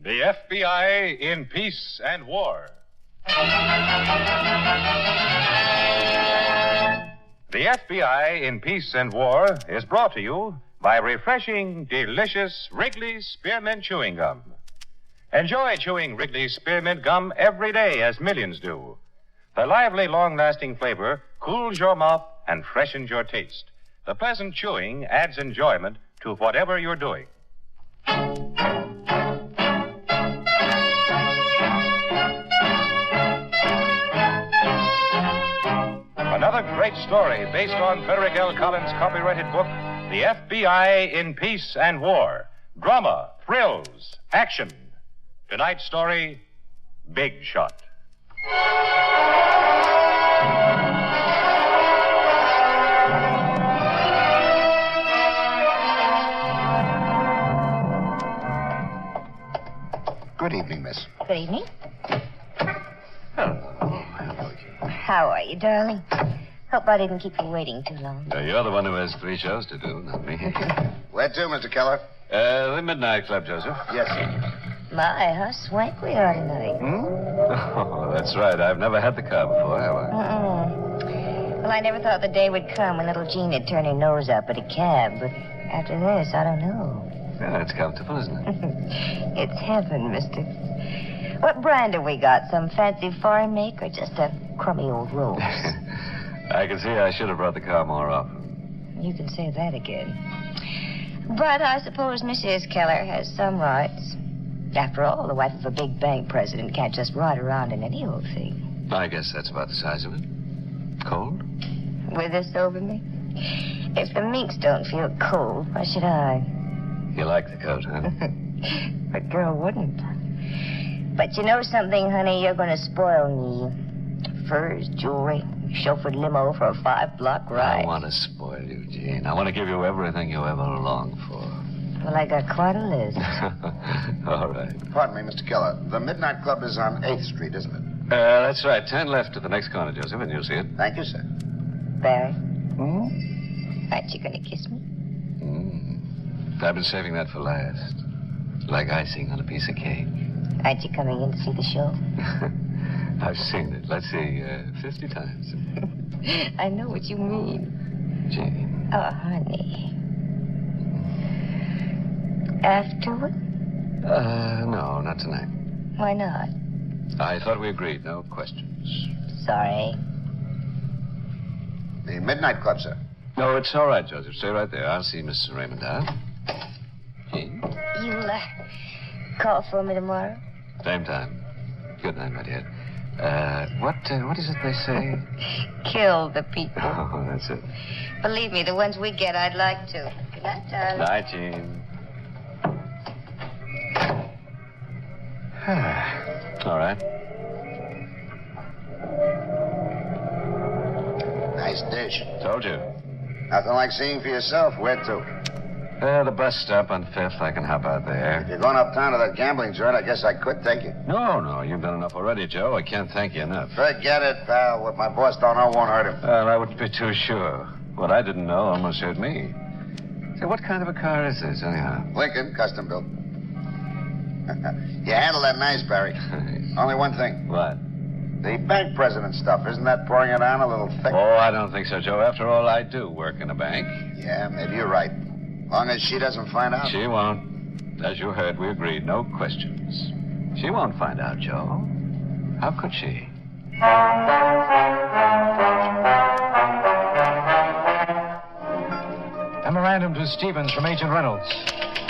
The FBI in Peace and War. The FBI in Peace and War is brought to you by refreshing, delicious Wrigley's Spearmint Chewing Gum. Enjoy chewing Wrigley's Spearmint Gum every day, as millions do. The lively, long-lasting flavor cools your mouth and freshens your taste. The pleasant chewing adds enjoyment to whatever you're doing. Another great story based on Frederick L. Collins' copyrighted book, The FBI in Peace and War. Drama, thrills, action. Tonight's story, Big Shot. Good evening, miss. Good evening. Hello, How are you, darling? Hope I didn't keep you waiting too long. You're the one who has 3 shows to do, not me. Where to, Mr. Keller? The Midnight Club, Joseph. Yes, sir. My, how swank we are tonight. Oh, that's right. I've never had the car before, have I? Well, I never thought the day would come when little Jean would turn her nose up at a cab, but after this, I don't know. Yeah, it's comfortable, isn't it? It's heaven, mister. What brand have we got? Some fancy foreign make or just a crummy old Rolls? I can see I should have brought the car more often. You can say that again. But I suppose Mrs. Keller has some rights. After all, the wife of a big bank president can't just ride around in any old thing. I guess that's about the size of it. Cold? With this over me? If the minks don't feel cold, why should I? You like the coat, huh? What girl wouldn't? But you know something, honey? You're going to spoil me. Furs, jewelry, chauffeured limo for a 5-block ride. I want to spoil you, Jean. I want to give you everything you ever longed for. Well, I got quite a list. All right. Pardon me, Mr. Keller. The Midnight Club is on 8th Street, isn't it? That's right. 10 left at the next corner, Joseph, and you'll see it. Thank you, sir. Barry? Aren't you going to kiss me? I've been saving that for last. Like icing on a piece of cake. Aren't you coming in to see the show? I've seen it. Let's see, 50 times. I know what you mean. Jane. Oh, honey. Afterward? No, not tonight. Why not? I thought we agreed. No questions. Sorry. The Midnight Club, sir. No, it's all right, Joseph. Stay right there. I'll see Mrs. Raymond out. Jean? You'll call for me tomorrow? Same time. Good night, my dear. What is it they say? Kill the people. Oh, that's it. Believe me, the ones we get, I'd like to. Good night, darling. Night, Jean. All right. Nice dish. Told you. Nothing like seeing for yourself. Where to? The bus stop on 5th. I can hop out If there. you're going uptown to that gambling joint, I guess I could take you. No, you've done enough already, Joe. I can't thank you enough. Forget it, pal. What my boss don't know won't hurt him. Well, I wouldn't be too sure. What I didn't know almost hurt me. Say, what kind of a car is this, anyhow? Lincoln, custom built. You handle that nice, Barry. Only one thing. What? The bank president stuff, isn't that pouring it on a little thick? Oh, I don't think so, Joe. After all, I do work in a bank. Yeah, maybe you're right. Long as she doesn't find out. She won't. As you heard, we agreed. No questions. She won't find out, Joe. How could she? Memorandum to Stevens from Agent Reynolds.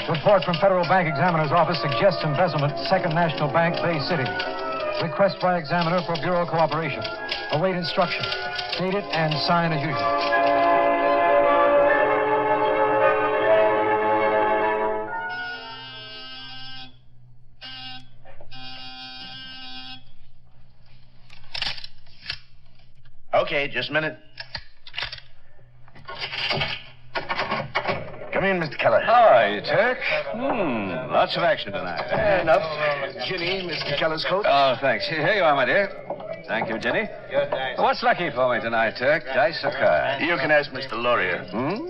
Report from Federal Bank Examiner's Office suggests embezzlement, Second National Bank, Bay City. Request by examiner for bureau cooperation. Await instruction. Date it and sign as usual. Okay, just a minute. Come in, Mr. Keller. How are you, Turk? Lots of action tonight. Enough. Ginny, Mr. Keller's coat. Oh, thanks. Here you are, my dear. Thank you, Jenny. Good dice. What's lucky for me tonight, Turk? Dice or cards? You can ask Mr. Laurier.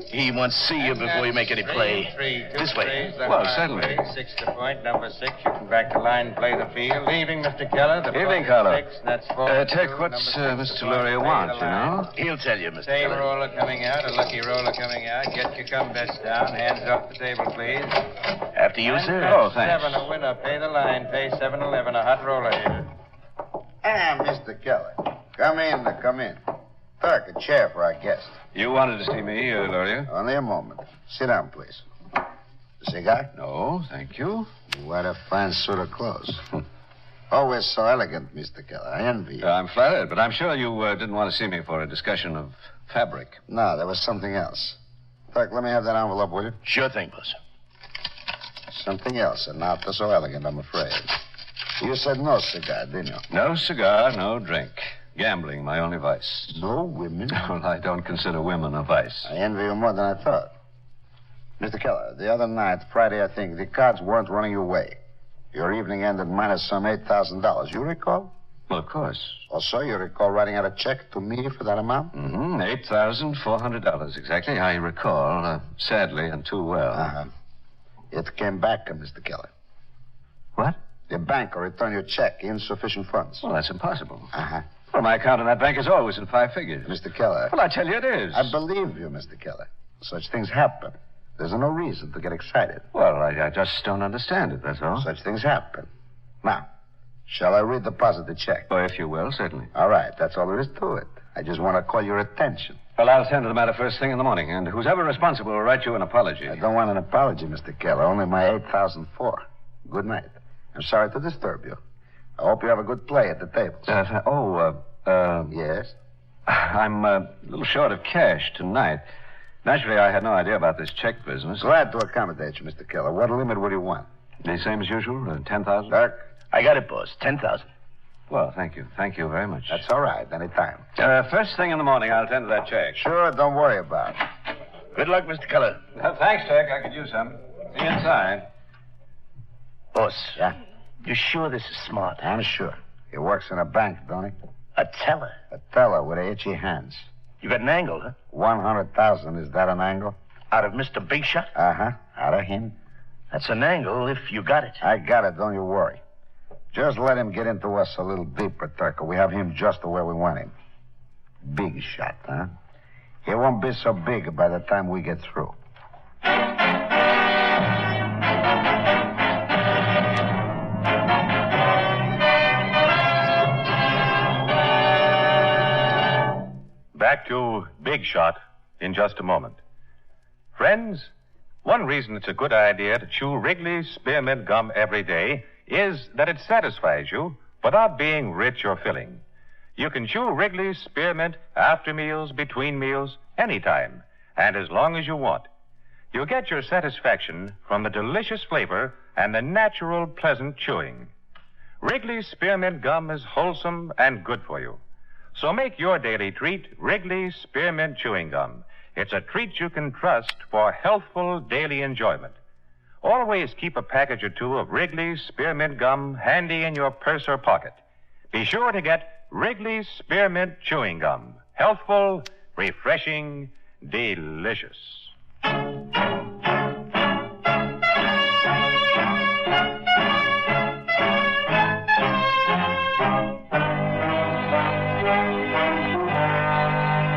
He wants to see you before you make any play. This way. Well, certainly. 6 to point, number 6. You can back the line, play the field. Evening, Mr. Keller. The Evening, point Carlo. 6. That's 4. Turk, what's Mr. Laurier want, you know? He'll tell you, Mr. Same Keller. roller coming out, a lucky roller coming out. Get your cum bets down. Hands off the table, please. After you, sir. Oh, thanks. 7, a winner. Pay the line. Pay 7-11. A hot roller here. Mr. Keller. Come in. Turk, a chair for our guest. You wanted to see me, Laurier? Only a moment. Sit down, please. A cigar? No, thank you. What a fine suit of clothes. Always so elegant, Mr. Keller. I envy you. I'm flattered, but I'm sure you didn't want to see me for a discussion of fabric. No, there was something else. Turk, let me have that envelope, will you? Sure thing, boss. Something else, and not so elegant, I'm afraid. You said no cigar, didn't you? No cigar, no drink. Gambling, my only vice. No women? Well, I don't consider women a vice. I envy you more than I thought. Mr. Keller, the other night, Friday, I think, the cards weren't running your way. Your evening ended minus some $8,000. You recall? Well, of course. Also, you recall writing out a check to me for that amount? Mm-hmm. $8,400, exactly. I recall, sadly and too well. Uh-huh. It came back, Mr. Keller. What? The bank will return your check, insufficient funds. Well, that's impossible. Uh-huh. Well, my account in that bank is always in 5 figures. Mr. Keller. Well, I tell you it is. I believe you, Mr. Keller. Such things happen. There's no reason to get excited. Well, I just don't understand it, that's all. Such things happen. Now, shall I redeposit the check? Oh, if you will, certainly. All right, that's all there is to it. I just want to call your attention. Well, I'll attend to the matter first thing in the morning, and who's ever responsible will write you an apology. I don't want an apology, Mr. Keller. Only my $8,004. Good night. I'm sorry to disturb you. I hope you have a good play at the tables. Yes? I'm a little short of cash tonight. Naturally, I had no idea about this check business. Glad to accommodate you, Mr. Keller. What limit would you want? The same as usual, 10,000? Dirk? I got it, boss. 10,000. Well, thank you. Thank you very much. That's all right. Anytime. First thing in the morning, I'll attend to that check. Sure, don't worry about it. Good luck, Mr. Keller. Thanks, Turk. I could use some. See you inside. Boss. Yeah? You sure this is smart? I'm sure. He works in a bank, don't he? A teller. A teller with itchy hands. You got an angle, huh? 100,000. Is that an angle? Out of Mr. Big Shot? Uh-huh. Out of him. That's an angle if you got it. I got it. Don't you worry. Just let him get into us a little deeper, Turk. We have him just where we want him. Big Shot, huh? He won't be so big by the time we get through. Back to Big Shot in just a moment. Friends, one reason it's a good idea to chew Wrigley's Spearmint Gum every day is that it satisfies you without being rich or filling. You can chew Wrigley's Spearmint after meals, between meals, anytime, and as long as you want. You'll get your satisfaction from the delicious flavor and the natural, pleasant chewing. Wrigley's Spearmint Gum is wholesome and good for you. So make your daily treat Wrigley's Spearmint Chewing Gum. It's a treat you can trust for healthful daily enjoyment. Always keep a package or two of Wrigley's Spearmint Gum handy in your purse or pocket. Be sure to get Wrigley's Spearmint Chewing Gum. Healthful, refreshing, delicious.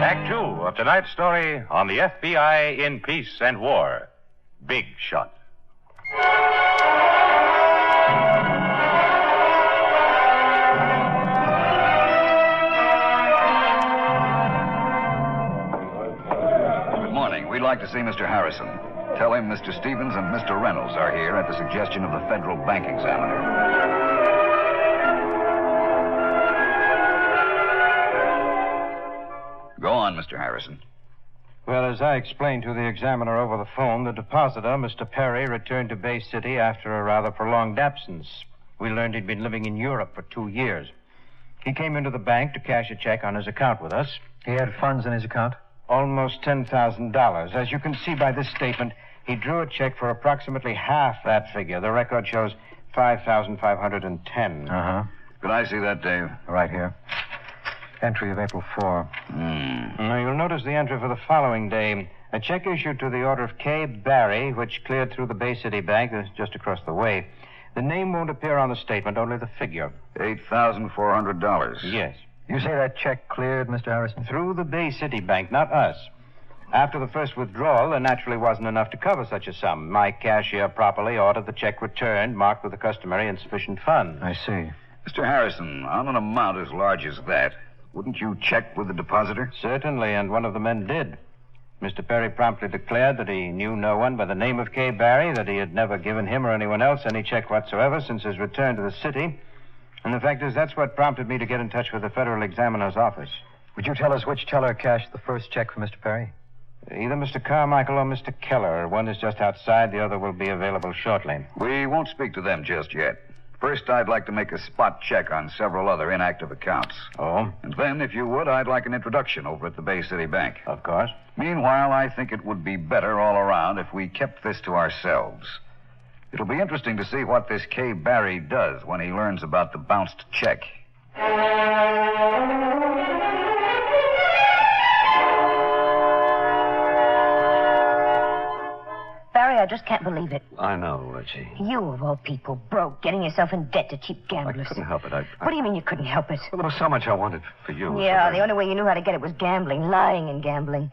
Act 2 of tonight's story on the FBI in Peace and War. Big Shot. Good morning. We'd like to see Mr. Harrison. Tell him Mr. Stevens and Mr. Reynolds are here at the suggestion of the Federal Bank Examiner. Go on, Mr. Harrison. Well, as I explained to the examiner over the phone, the depositor, Mr. Perry, returned to Bay City after a rather prolonged absence. We learned he'd been living in Europe for 2 years. He came into the bank to cash a check on his account with us. He had funds in his account? Almost $10,000. As you can see by this statement, he drew a check for approximately half that figure. The record shows $5,510. Uh-huh. Could I see that, Dave? Right here. Entry of April 4. Now, you'll notice the entry for the following day. A check issued to the order of K. Barry, which cleared through the Bay City Bank just across the way. The name won't appear on the statement, only the figure. $8,400. Yes. You say that check cleared, Mr. Harrison? Through the Bay City Bank, not us. After the first withdrawal, there naturally wasn't enough to cover such a sum. My cashier properly ordered the check returned, marked with the customary insufficient funds. I see. Mr. Harrison, on an amount as large as that, wouldn't you check with the depositor? Certainly, and one of the men did. Mr. Perry promptly declared that he knew no one by the name of K. Barry, that he had never given him or anyone else any check whatsoever since his return to the city. And the fact is, that's what prompted me to get in touch with the Federal Examiner's office. Would you tell us which teller cashed the first check for Mr. Perry? Either Mr. Carmichael or Mr. Keller. One is just outside, the other will be available shortly. We won't speak to them just yet. First, I'd like to make a spot check on several other inactive accounts. Oh? And then, if you would, I'd like an introduction over at the Bay City Bank. Of course. Meanwhile, I think it would be better all around if we kept this to ourselves. It'll be interesting to see what this K. Barry does when he learns about the bounced check. Barry, I just can't believe it. I know, Reggie. You, of all people, broke, getting yourself in debt to cheap gamblers. I couldn't help it. What do you mean you couldn't help it? Well, there was so much I wanted for you. Yeah, the only way you knew how to get it was gambling, lying and gambling.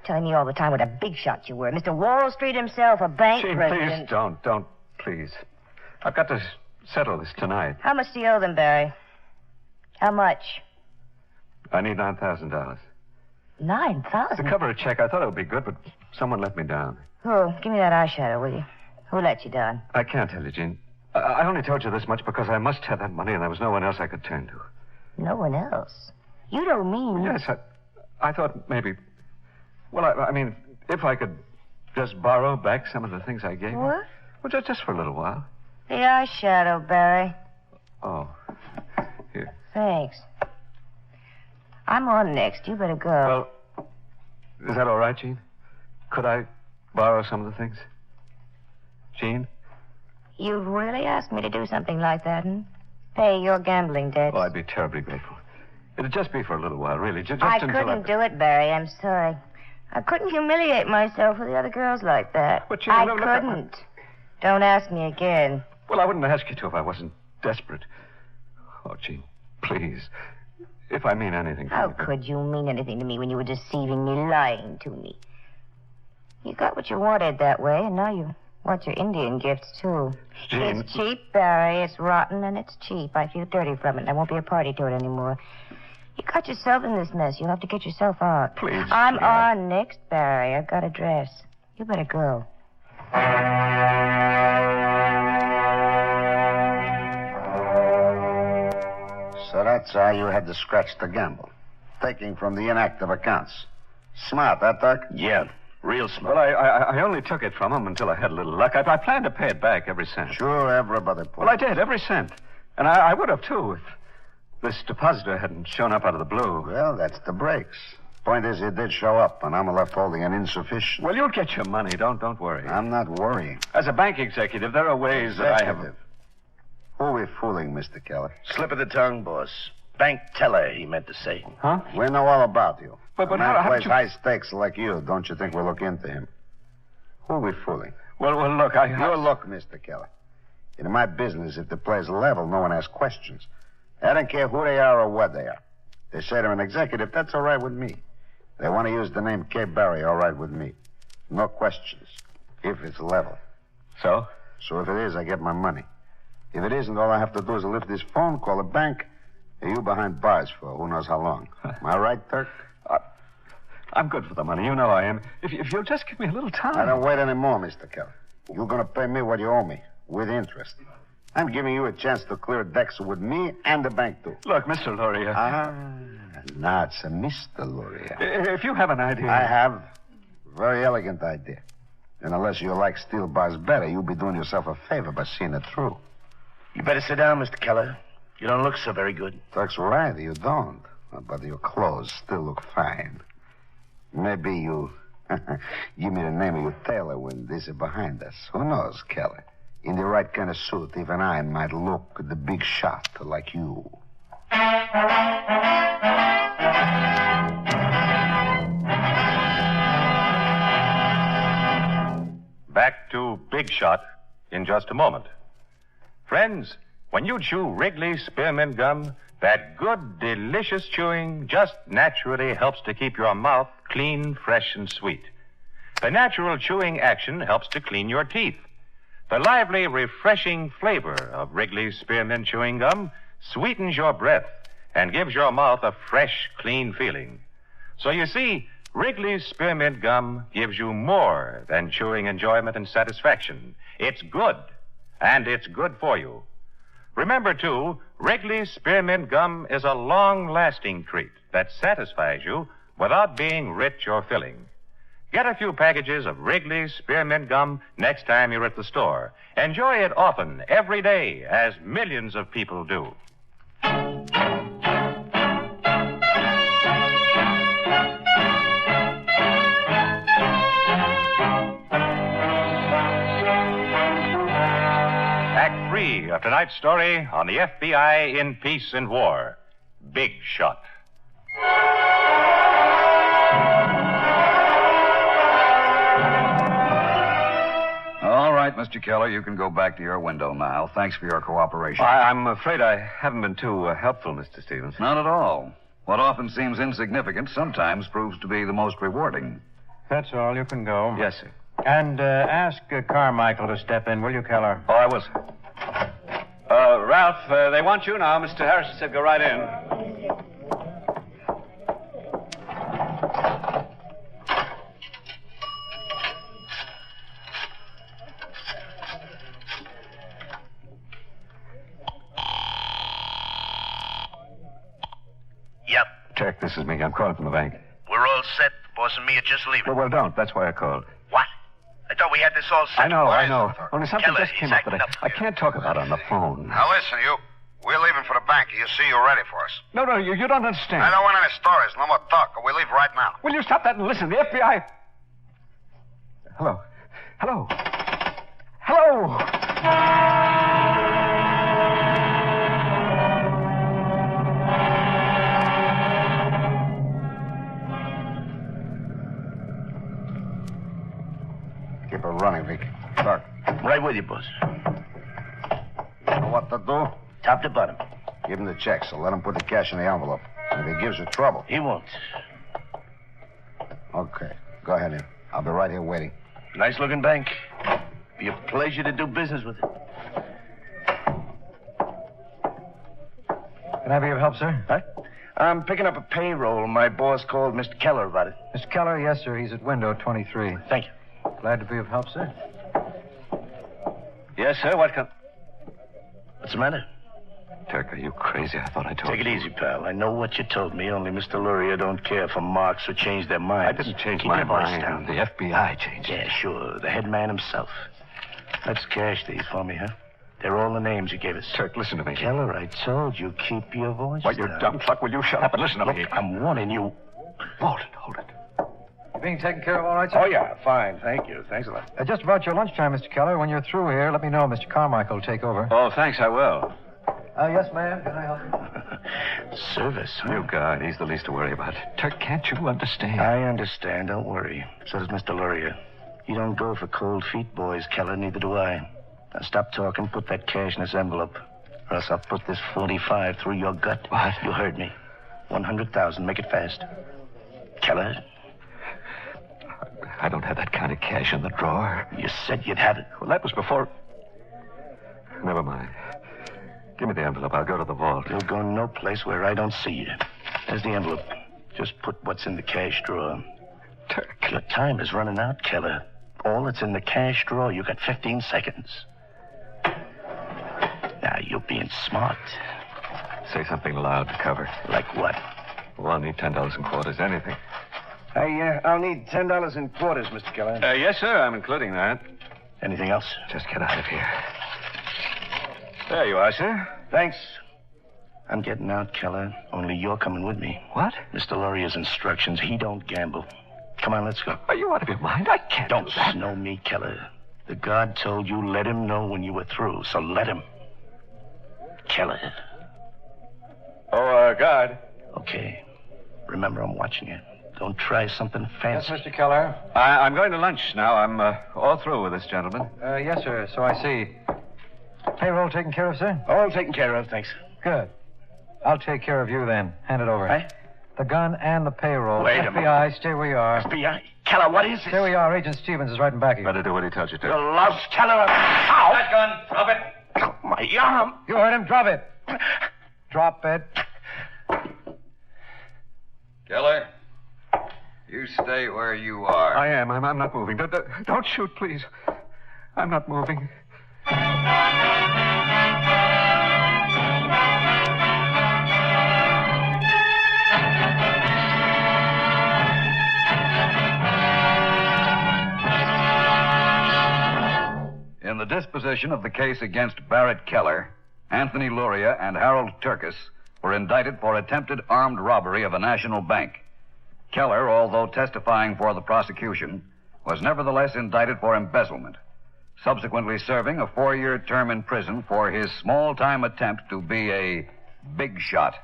Telling me all the time what a big shot you were. Mr. Wall Street himself, a bank Gee, president. please, don't, please. I've got to settle this tonight. How much do you owe them, Barry? How much? I need $9,000. To $9,000? cover a check, I thought it would be good, but someone let me down. Oh, give me that eyeshadow, will you? Who let you down? I can't tell you, Jean. I only told you this much because I must have that money and there was no one else I could turn to. No one else? You don't mean... Yes, I thought maybe... Well, I mean, if I could just borrow back some of the things I gave you. What? Well, just for a little while. The eyeshadow, Barry. Oh. Here. Thanks. I'm on next. You better go. Well, is that all right, Jean? Could I borrow some of the things? Jean? You've really asked me to do something like that, hmm? Pay your gambling debts. Oh, I'd be terribly grateful. It'd just be for a little while, really. Just I until couldn't do it, Barry. I'm sorry. I couldn't humiliate myself with the other girls like that. But you I look, couldn't. Don't ask me again. Well, I wouldn't ask you to if I wasn't desperate. Oh, Jean, please. If I mean anything to How you. could you mean anything to me when you were deceiving me, lying to me? You got what you wanted that way, and now you want your Indian gifts, too. Jean. It's cheap, Barry. It's rotten, and it's cheap. I feel dirty from it, and I won't be a party to it anymore. You got yourself in this mess. You'll have to get yourself out. Please. I'm Jean. on next, Barry. I've got a dress. You better go. So that's how you had to scratch the gamble. Taking from the inactive accounts. Smart, that, Doc? Yeah, real smart. Well, I only took it from him until I had a little luck. I planned to pay it back every cent. Sure, everybody put Well, I did, every cent. And I would have, too, if this depositor hadn't shown up out of the blue. Well, that's the breaks. Point is, he did show up, and I'm left holding an insufficient. Well, you'll get your money. Don't worry. I'm not worrying. As a bank executive, there are ways that I have... Executive. Who are we fooling, Mr. Keller? Slip of the tongue, boss. Bank teller, he meant to say. Huh? We know all about you. But A man how plays did you... high stakes like you. Don't you think we'll look into him? Who are we fooling? Well, look, You look, Mr. Keller. In my business, if the play's level, no one asks questions. I don't care who they are or what they are. They say they're an executive, that's all right with me. They want to use the name K. Barry, all right with me. No questions. If it's level. So? So if it is, I get my money. If it isn't, all I have to do is lift this phone, call a bank, and you behind bars for who knows how long. Am I right, Turk? I'm good for the money. You know I am. If you'll just give me a little time. I don't wait anymore, Mr. Keller. You're going to pay me what you owe me, with interest. I'm giving you a chance to clear decks with me and the bank, too. Look, Mr. Luria. Now it's a Mr. Luria. If you have an idea... I have. Very elegant idea. And unless you like steel bars better, you'll be doing yourself a favor by seeing it through. You better sit down, Mr. Keller. You don't look so very good. Turk's right, you don't. But your clothes still look fine. Maybe you give me the name of your tailor when this is behind us. Who knows, Keller? In the right kind of suit, even I might look the big shot like you. Back to Big Shot in just a moment. Friends, when you chew Wrigley Spearmint Gum, that good, delicious chewing just naturally helps to keep your mouth clean, fresh, and sweet. The natural chewing action helps to clean your teeth. The lively, refreshing flavor of Wrigley's Spearmint Chewing Gum sweetens your breath and gives your mouth a fresh, clean feeling. So you see, Wrigley's Spearmint Gum gives you more than chewing enjoyment and satisfaction. It's good, and it's good for you. Remember, too, Wrigley's Spearmint Gum is a long-lasting treat that satisfies you without being rich or filling. Get a few packages of Wrigley's Spearmint Gum next time you're at the store. Enjoy it often, every day, as millions of people do. Act 3 of tonight's story on the FBI in Peace and War. Big Shot. All right, Mr. Keller, you can go back to your window now. Thanks for your cooperation. I'm afraid I haven't been too helpful, Mr. Stevens. Not at all. What often seems insignificant sometimes proves to be the most rewarding. That's all. You can go. Yes, sir. And ask Carmichael to step in, will you, Keller? Oh, I will, sir. Ralph, they want you now. Mr. Harrison said go right in. Yep. Jack, this is me. I'm calling from the bank. We're all set. The boss and me are just leaving. Well, don't. That's why I called. What? I thought we had this all set. I know. Only something Keller, just came he's up that acting I up. can't talk about on the phone. Now listen, you. We're leaving for the bank. You see you're ready for us. No, you don't understand. I don't want any stories. No more talk, or we leave right now. Will you stop that and listen? The FBI... Hello. Keep it running, Vic. Start. Right with you, boss. Know what to do? Top to bottom. Give him the check, so let him put the cash in the envelope. And if he gives you trouble... He won't. Okay. Go ahead in. I'll be right here waiting. Nice-looking bank. Be a pleasure to do business with it. Can I be of help, sir? Huh? I'm picking up a payroll. My boss called Mr. Keller about it. Mr. Keller, yes, sir. He's at window 23. Thank you. Glad to be of help, sir. Yes, sir. What's the matter? Turk, are you crazy? I thought I told you. Take it easy, pal. I know what you told me, only Mr. Luria don't care for marks who change their minds. I didn't change Keep my your voice mind. down. The FBI changed it. Yeah, sure. The head man himself. Let's cash these for me, huh? They're all the names you gave us. Turk, listen to me. Keller, I told you, keep your voice What, you down. dumb fuck? Will you shut up and listen to me? Look, I'm warning you. Hold it. You being taken care of all right, sir? Oh, yeah, fine. Thank you. Thanks a lot. Just about your lunchtime, Mr. Keller. When you're through here, let me know. Mr. Carmichael will take over. Oh, thanks, I will. Yes, ma'am. Can I help you? Service, huh? New guard. He's the least to worry about. Turk, can't you understand? I understand. Don't worry. So does Mr. Luria. You don't go for cold feet, boys, Keller. Neither do I. Now stop talking. Put that cash in this envelope. Or else I'll put this 45 through your gut. What? You heard me. 100,000. Make it fast. Keller, I don't have that kind of cash in the drawer. you said you'd have it. Well, that was before... Never mind. Give me the envelope. I'll go to the vault. You'll go no place where I don't see you. There's the envelope. Just put what's in the cash drawer. Turk. Your time is running out, Keller. All that's in the cash drawer, you got 15 seconds. Now, you're being smart. Say something loud to cover. Like what? Well, I'll need $10 in quarters. Anything. I'll need $10 in quarters, Mr. Keller. Yes, sir. I'm including that. Anything else? Just get out of here. There you are, sir. Thanks. I'm getting out, Keller. Only you're coming with me. What? Mr. Laurier's instructions. He don't gamble. Come on, let's go. Are you out of your mind? I can't Don't do that. snow me, Keller. The guard told you let him know when you were through, so let him. Keller. Guard. Okay. Remember, I'm watching you. Don't try something Yes, fancy. Mr. Keller. I'm going to lunch now. I'm all through with this gentleman. Yes, sir. So I see. Payroll taken care of, sir? All taken care of, thanks. Good. I'll take care of you then. Hand it over. Hey? The gun and the payroll. Wait a FBI, stay where you are. FBI? Keller, what is Stay where you are. Agent Stevens is writing back at you. Better do what he tells you to. You lost Keller. Ow! That gun, drop it. Oh, my arm. You heard him. Drop it. Drop it. Keller, you stay where you are. I am. I'm not moving. Don't shoot, please. I'm not moving. In the disposition of the case against Barrett Keller, Anthony Luria and Harold Turkis were indicted for attempted armed robbery of a national bank. Keller, although testifying for the prosecution, was nevertheless indicted for embezzlement, subsequently serving a 4-year term in prison for his small-time attempt to be a big shot.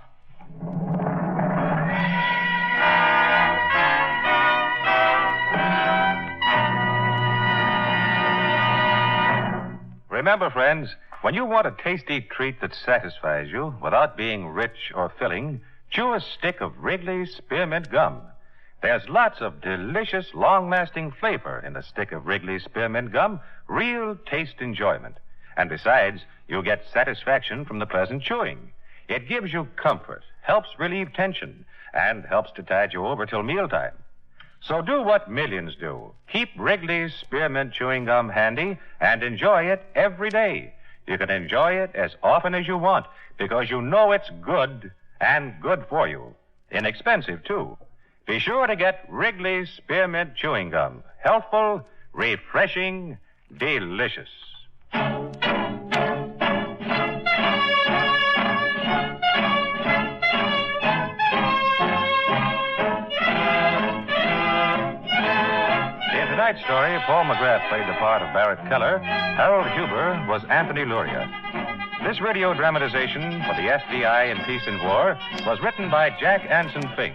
Remember, friends, when you want a tasty treat that satisfies you without being rich or filling, chew a stick of Wrigley's Spearmint Gum. There's lots of delicious, long-lasting flavor in a stick of Wrigley's Spearmint Gum, real taste enjoyment. And besides, you get satisfaction from the pleasant chewing. It gives you comfort, helps relieve tension, and helps to tide you over till mealtime. So do what millions do. Keep Wrigley's Spearmint Chewing Gum handy and enjoy it every day. You can enjoy it as often as you want because you know it's good and good for you. Inexpensive, too. Be sure to get Wrigley's Spearmint Chewing Gum. Healthful, refreshing, delicious. In tonight's story, Paul McGrath played the part of Barrett Keller. Harold Huber was Anthony Luria. This radio dramatization for the FBI in Peace and War was written by Jack Anson Fink.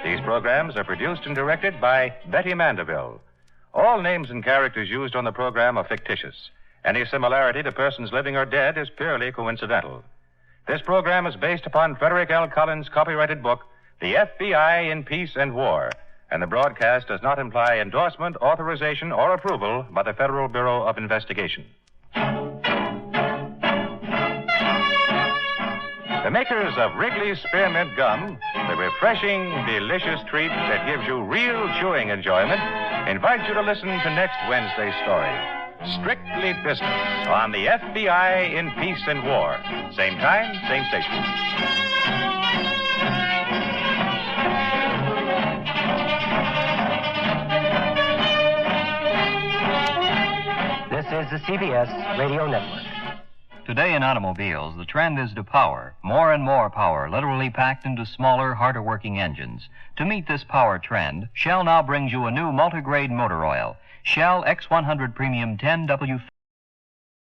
These programs are produced and directed by Betty Mandeville. All names and characters used on the program are fictitious. Any similarity to persons living or dead is purely coincidental. This program is based upon Frederick L. Collins' copyrighted book, The FBI in Peace and War, and the broadcast does not imply endorsement, authorization, or approval by the Federal Bureau of Investigation. The makers of Wrigley's Spearmint Gum, the refreshing, delicious treat that gives you real chewing enjoyment, invite you to listen to next Wednesday's story, Strictly Business, on the FBI in Peace and War. Same time, same station. This is the CBS Radio Network. Today in automobiles, the trend is to power. More and more power, literally packed into smaller, harder-working engines. To meet this power trend, Shell now brings you a new multigrade motor oil, Shell X100 Premium 10W.